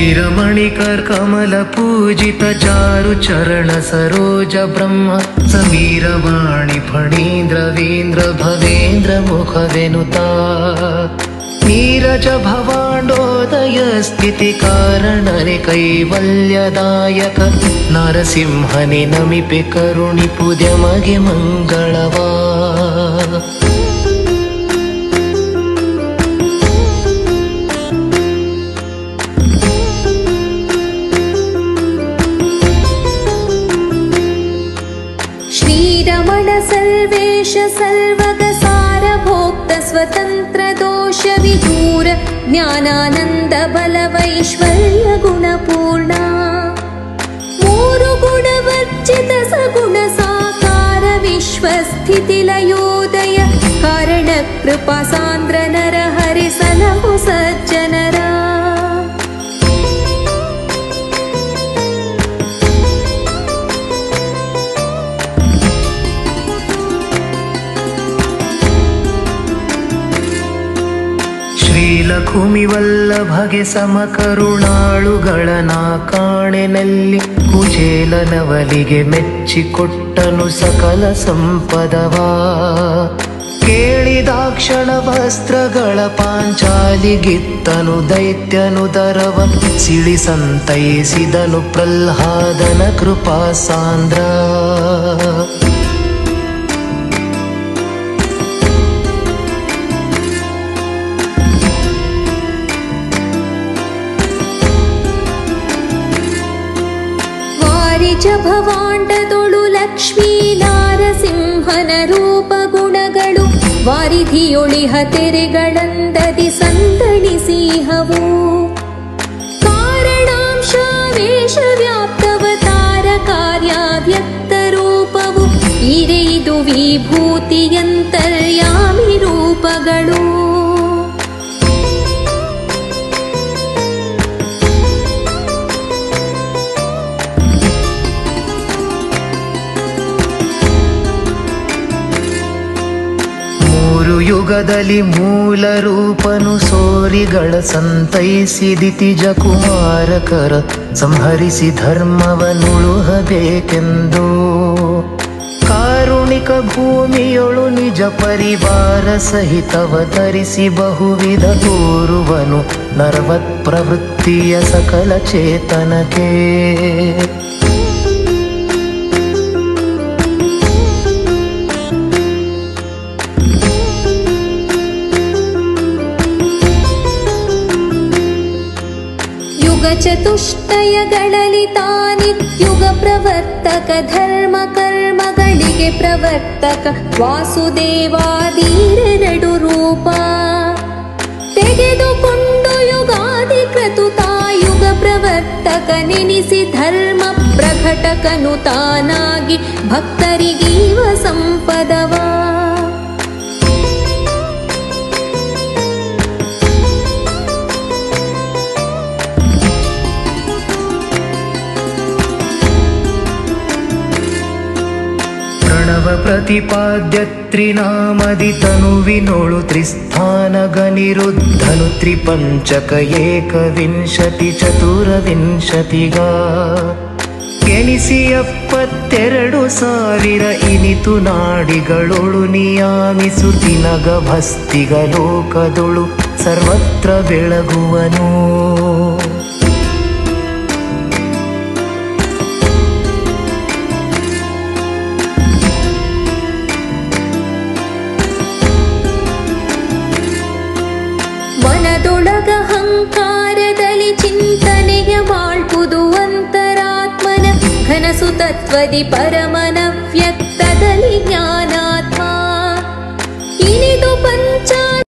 ಶ್ರೀರಮಣಿಕರ್ ಕಮಲ ಪೂಜಿತ ಚಾರು ಚರಣ ಸರೋಜ ಬ್ರಹ್ಮ ಸಮೀರವಾಣಿ ಫಣೀಂದ್ರವೀಂದ್ರ ಭವೇಂದ್ರ ಮುಖವೆನುತಾ ನೀರಜ ಭವಾಂಡೋದಯ ಸ್ಥಿತಿ ಕಾರಣನೆ ಕೈವಲ್ಯದಾಯಕ ನರಸಿಂಹನಿ ನಮಿಪೆ ಕರುಣಿ ಪುದ್ಯಮಗೆ ಮಂಗಳವಾ श्रीरमण सर्वेश सर्वग सारभोक्त स्वतंत्र दोष विदूर ज्ञानानंद बलवैश्वर्य गुणपूर्ण मूरु गुणवर्जित सगुण साकार विश्वस्थिति लयोदय कारण कृपा सान्द्र नर हरि सलहु सज्जनरा ಲಘುಮಿ ವಲ್ಲಭಗೆ ಸಮಕರುಣಾಳುಗಳನ ಕಾಣೆನಲ್ಲಿ ಕುಚೇಲನವಲಿಗೆ ಮೆಚ್ಚಿಕೊಟ್ಟನು ಸಕಲ ಸಂಪದವಾ ಕೇಳಿದಾಕ್ಷಣ ವಸ್ತ್ರಗಳ ಪಾಂಚಾಲಿಗಿತ್ತನು ದೈತ್ಯನು ದರವ ಸಿಳಿ ಸಂತೈಸಿದನು ಪ್ರಹ್ಲಾದನ ಕೃಪಾ ಸಾಂದ್ರ ಭವಾಂಡದೊಳು ಲಕ್ಷ್ಮೀ ನಾರಸಿಂಹನ ರೂಪ ಗುಣಗಳು ವಾರಿಧಿಯೊಳಿಹ ತೆರೆಗಳಂದದಿ ಸಂದಣಿಸಿಹವು ಕಾರಣಾಂಶ ವೇಷ ವ್ಯಾಪ್ತವತಾರ ಕಾರ್ಯಾವ್ಯಕ್ತ ರೂಪವು ಇರೆಯಿದು ವಿಭೂತಿಯಂತರ್ಯಾಮಿ ರೂಪಗಳು ಯುಗದಲ್ಲಿ ಮೂಲ ರೂಪನು ಸೋರಿಗಳ ಸಂತೈಸಿದಿತಿಜ ಕುಮಾರಕರ ಸಂಹರಿಸಿ ಧರ್ಮವನುಳುಹಬೇಕೆಂದು ಕಾರುಣಿಕ ಭೂಮಿಯೊಳು ನಿಜ ಪರಿವಾರ ಸಹಿತವತರಿಸಿ ಬಹುವಿಧ ತೋರುವನು ನರವತ್ ಪ್ರವೃತ್ತಿಯ ಸಕಲ ಚೇತನಕ್ಕೆ ಚತುಷ್ಟಯಗಳಲ್ಲಿ ತಾನಿತ್ಯುಗ ಪ್ರವರ್ತಕ ಧರ್ಮ ಕರ್ಮಗಳಿಗೆ ಪ್ರವರ್ತಕ ವಾಸುದೇವಾದೀರೆರಡು ರೂಪ ತೆಗೆದುಕೊಂಡು ಯುಗಾದಿ ಕ್ರತುತಾಯುಗ ಪ್ರವರ್ತಕ ನೆನೆಸಿ ಧರ್ಮ ಪ್ರಘಟಕನು ತಾನಾಗಿ ಭಕ್ತರಿಗೀವ ಸಂಪದವಾ ಪ್ರತಿಪಾದ್ಯ ತ್ರಿನಾಮದಿ ತನುವಿನೋಳು ತ್ರಿಸ್ಥಾನಗನಿರುದ್ಧನು ತ್ರಿಪಂಚಕ ಏಕವಿಂಶತಿ ಚತುರವಿಂಶತಿಗ ಎನಿಸಿ 72,000 ಇನಿತು ನಾಡಿಗಳೊಳು ನಿಯಾಮಿಸುತ್ತಿನಗ ಭಸ್ತಿಗ ಲೋಕದೊಳು ಸರ್ವತ್ರ ಬೆಳಗುವನು ಅಹಂಕಾರದಲ್ಲಿ ಚಿಂತನೆಯ ಮಾಡ್ಪುದು ಅಂತರಾತ್ಮನ ಘನಸುತತ್ವದಿ ಪರಮನ